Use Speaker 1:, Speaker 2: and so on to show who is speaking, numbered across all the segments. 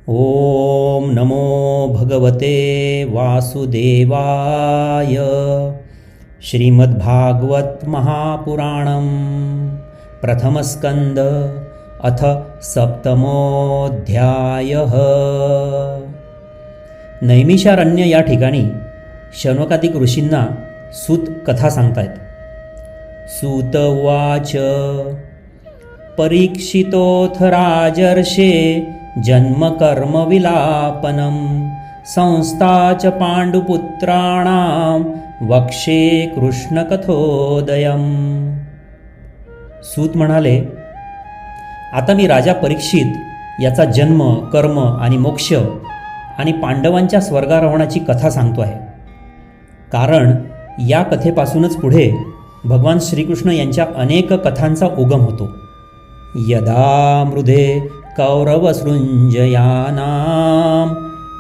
Speaker 1: ओम नमो भगवते वासुदेवाय. श्रीमद्भागवत महापुराणम प्रथमस्कंद अथ सप्तमोऽध्यायः. नैमिषारण्य या ठिकाणी शौनकादिक ऋषींना सूत कथा सांगतायत. सूत उवाच. परीक्षितोऽथ राजर्षे जन्मकर्म विलापनं संस्था च पाण्डुपुत्राणां वक्षे कृष्णकथोदयम्. सूत म्हणाले, आता मी राजा परीक्षित याचा जन्म, कर्म आणि मोक्ष आणि पांडवांच्या स्वर्गारोहणाची कथा सांगतो आहे. कारण या कथेपासूनच पुढे भगवान श्रीकृष्ण यांच्या अनेक कथांचा उगम होतो. यदा मृधे कौरवसृञ्जयानां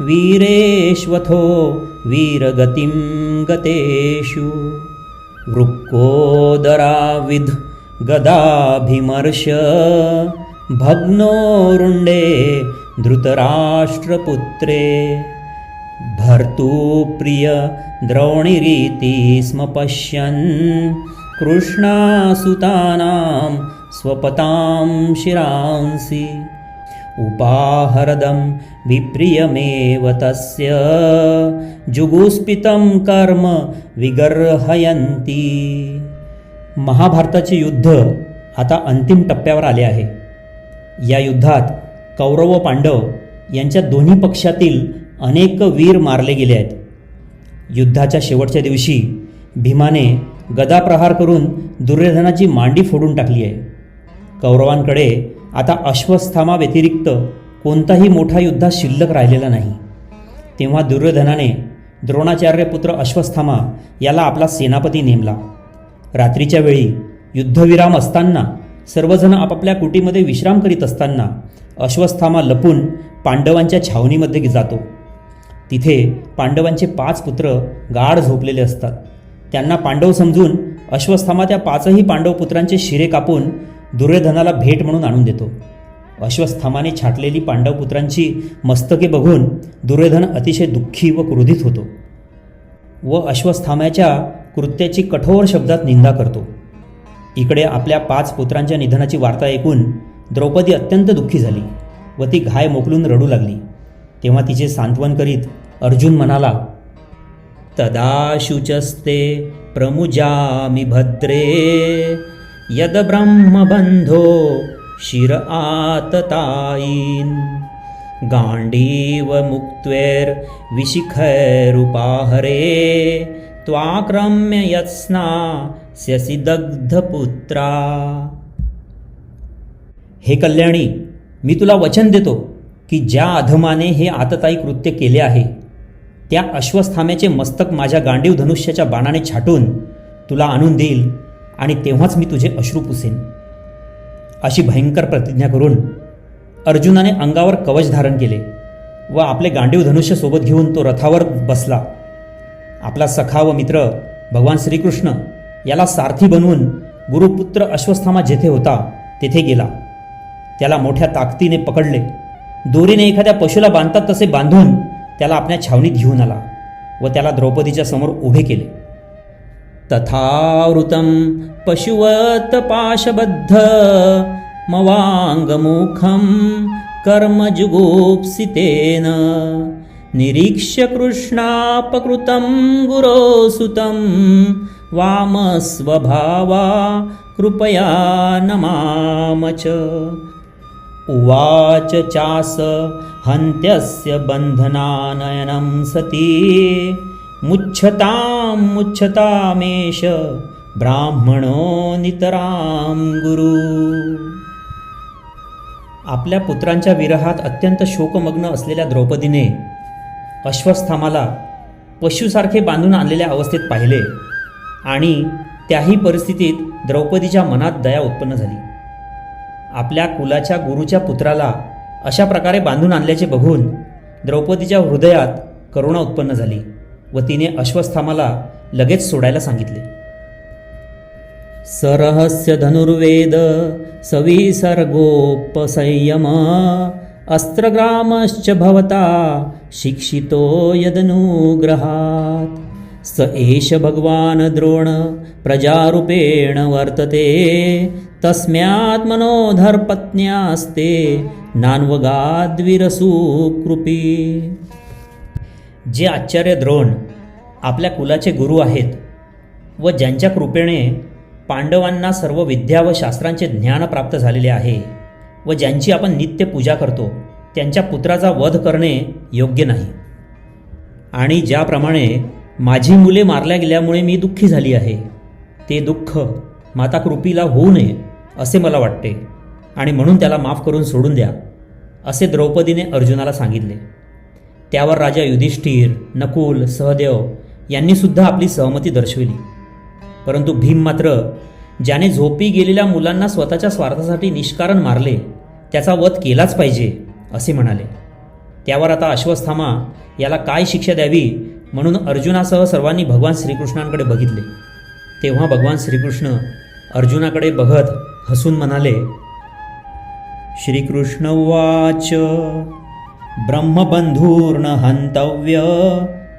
Speaker 1: वीरेष्वथो वीरगतिं गतेषु वृक्कोदराविद् गदाभिमर्श भग्नोरुण्डे धृतराष्ट्रपुत्रे भर्तुप्रिय द्रोणिरीति स्म पश्यन् कृष्णासुतानां स्वपतां शिरांसि उपाहरदं विप्रियमेव तस्य जुगुस्पितं कर्म विगर्हयन्ति. महाभारताचे युद्ध आता अंतिम टप्प्यावर आले आहे. या युद्धात कौरव व पांडव यांच्या दोन्ही पक्षातील अनेक वीर मारले गेले आहेत. युद्धाच्या शेवटच्या दिवशी भीमाने गदाप्रहार करून दुर्योधनाची मांडी फोडून टाकली आहे. कौरवांकडे आता अश्वस्थामा व्यतिरिक्त कोणताही मोठा युद्धात शिल्लक राहिलेला नाही. तेव्हा दुर्योधनाने द्रोणाचार्य पुत्र अश्वस्थामा याला आपला सेनापती नेमला. रात्रीच्या वेळी युद्धविराम असताना सर्वजण आपापल्या कुटीमध्ये विश्राम करीत असताना अश्वस्थामा लपून पांडवांच्या छावणीमध्ये जातो. तिथे पांडवांचे 5 पुत्र गाढ झोपलेले असतात. त्यांना पांडव समजून अश्वस्थामा त्या 5ही पांडव पुत्रांचे शिरे कापून दुर्योधनाला भेट म्हणून आणून देतो. अश्वस्थामाने छाटलेली पांडव पुत्रांची मस्तके बघून दुर्योधन अतिशय दुःखी व क्रोधित होतो व अश्वस्थामाच्या कृत्याची कठोर शब्दात निंदा करतो. इकडे आपल्या 5 पुत्रांच्या निधनाची वार्ता ऐकून द्रौपदी अत्यंत दुःखी झाली व ती घाय मोकलून रडू लागली. तेव्हा तिचे सांत्वन करीत अर्जुन म्हणाला, तदा शुचस्ते प्रमुजामि भद्रे यद ब्रह्मबंधो शिर आततायीन गांडीव मुक्त्वेर विशिखैरुपाहरे त्वाक्रम्य यत्स्नास्यसि दग्धपुत्रा. हे कल्याणी, मी तुला वचन देतो की ज्या अधमाने हे आततायी कृत्य केले आहे त्या अश्वस्थाम्याचे मस्तक माझ्या गांडीव धनुष्याच्या बाणाने छाटून तुला आणून देईल आणि तेव्हाच मी तुझे अश्रू पुसेन. अशी भयंकर प्रतिज्ञा करून अर्जुनाने अंगावर कवच धारण केले व आपले गांडीव धनुष्य सोबत घेऊन तो रथावर बसला. आपला सखा व मित्र भगवान श्रीकृष्ण याला सारथी बनवून गुरुपुत्र अश्वस्थामा जेथे होता तेथे गेला. त्याला मोठ्या ताकदीने पकडले. दोरीने एखाद्या पशुला बांधतात तसे बांधून त्याला आपल्या छावणीत घेऊन आला व त्याला द्रौपदीच्या समोर उभे केले. तथावृतं पशुवत पाशबद्ध मवांगमुखं कर्मजुगुप्सितेन निरीक्ष्य कृष्णापकृतं गुरोसुतं वामस्वभावा कृपया नमामच. उवाच चास हन्त्यस्य बन्धनानयनं सती मुच्छतामेष ब्राह्मणो नितरां गुरु. आपल्या पुत्रांच्या विरहात अत्यंत शोकमग्न असलेल्या द्रौपदीने अश्वस्थामाला पशुसारखे बांधून आणलेल्या अवस्थेत पाहिले आणि त्याही परिस्थितीत द्रौपदीच्या मनात दया उत्पन्न झाली. आपल्या कुलाच्या गुरुच्या पुत्राला अशा प्रकारे बांधून आणल्याचे बघून द्रौपदीच्या हृदयात करुणा उत्पन्न झाली व तिने अश्वस्थामाला लगेच सोडायला सांगितले. सरहस्य धनुर्वेद सविसर्गोपसंयम अस्त्रग्रामश्च भवता शिक्षितो यदनुग्रहात् स एष भगवान् द्रोण प्रजारूपेण वर्तते तस्मात् मनोधर्पत्न्यास्ते नान्वगाद्विरसुकृपी. जे आचार्य द्रोण आपल्या कुलाचे गुरु आहेत व ज्यांच्या कृपेने पांडवांना सर्व विद्या व शास्त्रांचे ज्ञान प्राप्त झालेले आहे व ज्यांची आपण नित्य पूजा करतो, त्यांच्या पुत्राचा वध करणे योग्य नाही. आणि ज्याप्रमाणे माझी मुले मारल्या गेल्यामुळे मी दुःखी झाली आहे, ते दुःख माता कृपीला होऊ नये असे मला वाटते आणि म्हणून त्याला माफ करून सोडून द्या, असे द्रौपदीने अर्जुनाला सांगितले. त्यावर राजा युधिष्ठिर, नकुल, सहदेव यांनी सुद्धा आपली सहमती दर्शविली. परंतु भीम मात्र, ज्याने झोपी गेलेल्या मुलांना स्वतःच्या स्वार्थासाठी निष्कारण मारले त्याचा वध केलाच पाहिजे असे म्हणाले. त्यावर आता अश्वत्थामा याला काय शिक्षा द्यावी म्हणून अर्जुनासह सर्वांनी भगवान श्रीकृष्णांकडे बघितले. तेव्हा भगवान श्रीकृष्ण अर्जुनाकडे बघत हसून म्हणाले. श्रीकृष्ण उवाच ब्रह्मबंधूर्न हंतव्य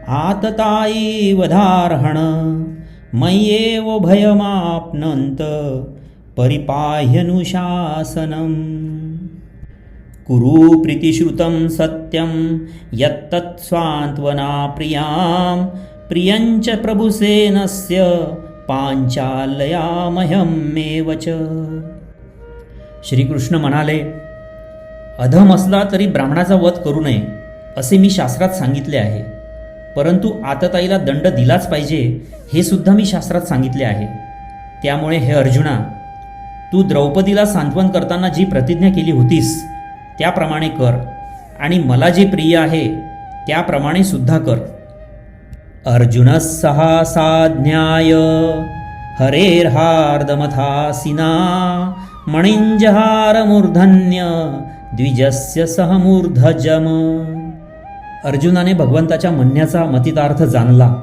Speaker 1: आततायी वधार्हण मय्येव भयमाप्नन्त परिपाह्यनुशासनम् कुरु प्रीतिश्रुतं सत्यं यत्तत् स्वान्त्वना प्रियां प्रियञ्च प्रभुसेनस्य पांचालयामह्यमेव च. श्रीकृष्ण म्हणाले, अधम असला तरी ब्राह्मणाचा वध करू नये असे मी शास्त्रात सांगितले आहे, परंतु आतताईला दंड दिलाच पाहिजे हे सुद्धा मी शास्त्रात सांगितले आहे. त्यामुळे हे अर्जुना, तू द्रौपदीला सांत्वन करताना जी प्रतिज्ञा केली होतीस त्याप्रमाणे कर आणि मला जे प्रिय आहे त्याप्रमाणे सुद्धा कर. अर्जुनः सहासाज्ञाय हरेर्हार्दमथासिना मणिंजहार मूर्धन्य द्विजस्य सहमूर्धजम. अर्जुनाने भगवंताच्या म्हणण्याचा मतितार्थ जाणला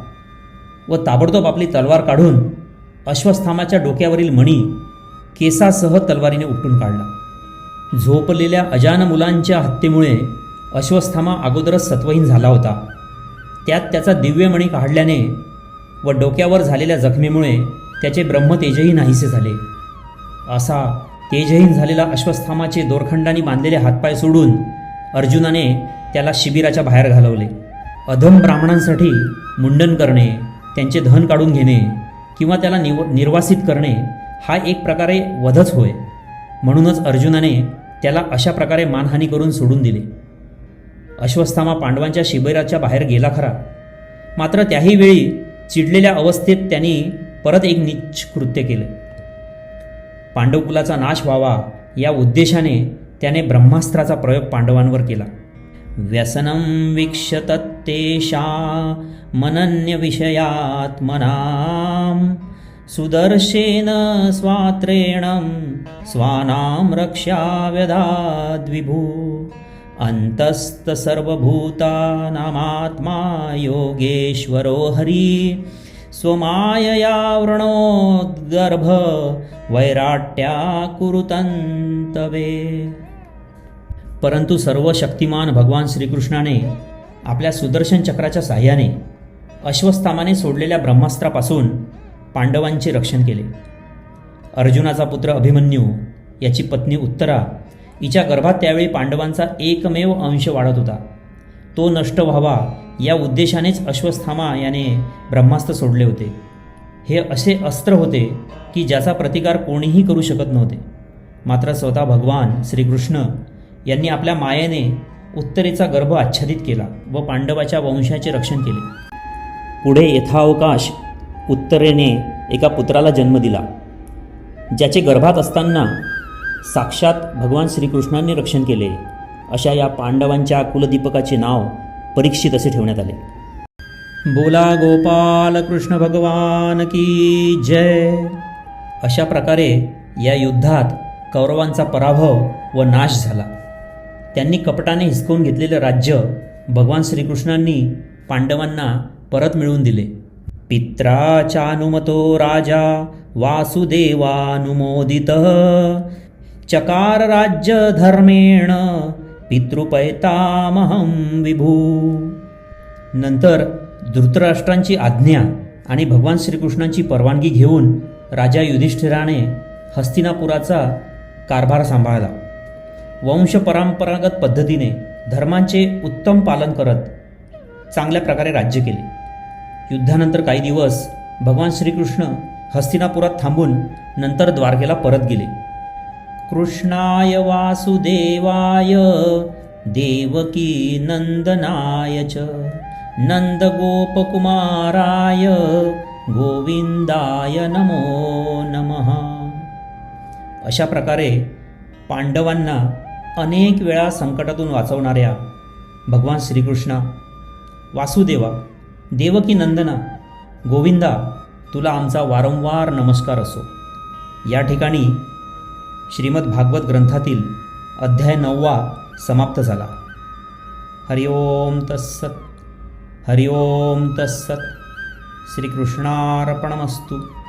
Speaker 1: व ताबडतोब आपली तलवार काढून अश्वत्थामाच्या डोक्यावरील मणी केसासह तलवारीने उपटून काढला. झोपलेल्या अजान मुलांच्या हत्येमुळे अश्वत्थामा अगोदरच सत्वहीन झाला होता. त्यात त्याचा दिव्यमणी काढल्याने व डोक्यावर झालेल्या जखमेमुळे त्याचे ब्रह्मतेजही नाहीसे झाले. असा तेजहीन झालेला अश्वत्थामाचे दोरखंडांनी बांधलेले हातपाय सोडून अर्जुनाने त्याला शिबिराच्या बाहेर घालवले. अधम ब्राह्मणांसाठी मुंडन करणे, त्यांचे धन काढून घेणे किंवा त्याला निर्वासित करणे हा एक प्रकारे वधच होय. म्हणूनच अर्जुनाने त्याला अशा प्रकारे मानहानी करून सोडून दिले. अश्वत्थामा पांडवांच्या शिबिराच्या बाहेर गेला खरा, मात्र त्याही वेळी चिडलेल्या अवस्थेत त्यांनी परत एक नीच कृत्य केले. पांडवकुलाचा नाश व्हावा या उद्देशाने त्याने ब्रह्मास्त्राचा प्रयोग पांडवांवर केला. व्यसनं वीक्ष्य तत्तेषा मनन्य विषयात्मनां सुदर्शेन स्वात्रेण स्वानां रक्षाव्यधाद्विभू अंतस्त सर्वभूतानामात्मा योगेश्वरो हरि स्वमायया वृणोद्गर्भ वैराट्या कुरुतंतवे. परंतु सर्व शक्तिमान भगवान श्रीकृष्णाने आपल्या सुदर्शन चक्राच्या साह्याने अश्वत्थामाने सोडलेल्या ब्रह्मास्त्रापासून पांडवांचे रक्षण केले. अर्जुनाचा पुत्र अभिमन्यू, याची पत्नी उत्तरा हिच्या गर्भात त्यावेळी पांडवांचा एकमेव अंश वाढत होता. तो नष्ट व्हावा या उद्देशानेच अश्वत्थामा याने ब्रह्मास्त्र सोडले होते. हे असे अस्त्र होते की ज्याचा प्रतिकार कोणीही करू शकत नव्हते. मात्र स्वतः भगवान श्रीकृष्ण यांनी आपल्या मायेने उत्तरेचा गर्भ आच्छादित केला व पांडवाच्या वंशाचे रक्षण केले. पुढे यथावकाश उत्तरेने एका पुत्राला जन्म दिला, ज्याचे गर्भात असताना साक्षात भगवान श्रीकृष्णांनी रक्षण केले. अशा या पांडवांच्या कुलदीपकाचे नाव परीक्षित असे ठेवण्यात आले. बोला गोपाल कृष्ण भगवान की जय. अशा प्रकारे या युद्धात कौरवांचा पराभव व नाश झाला. त्यांनी कपटाने हिसकावून घेतलेले राज्य भगवान श्रीकृष्णांनी पांडवांना परत मिळवून दिले. पित्राचानुमतो राजा वासुदेवानुमोदितः चकार राज्य धर्मेण पितृपैतामहं विभू. नंतर धृतराष्ट्रांची आज्ञा आणि भगवान श्रीकृष्णांची परवानगी घेऊन राजा युधिष्ठिराने हस्तिनापुराचा कारभार सांभाळला. वंशपरंपरागत पद्धतीने धर्मांचे उत्तम पालन करत चांगल्या प्रकारे राज्य केले. युद्धानंतर काही दिवस भगवान श्रीकृष्ण हस्तिनापुरात थांबून नंतर द्वारकेला परत गेले. कृष्णाय वासुदेवाय देवकी नंदनाय च नंदगोपकुमाराय गोविंदाय नमो नमः. अशा प्रकारे पांडवांना अनेक वेळा संकटातून वाचवणाऱ्या भगवान श्रीकृष्णा, वासुदेवा, देवकी नंदना, गोविंदा, तुला आमचा वारंवार नमस्कार असो. या ठिकाणी श्रीमद भागवत ग्रंथातील अध्याय 9 समाप्त झाला. हरिओम तत्सत. हरिओम तत्सत. श्रीकृष्णार्पणमस्तु.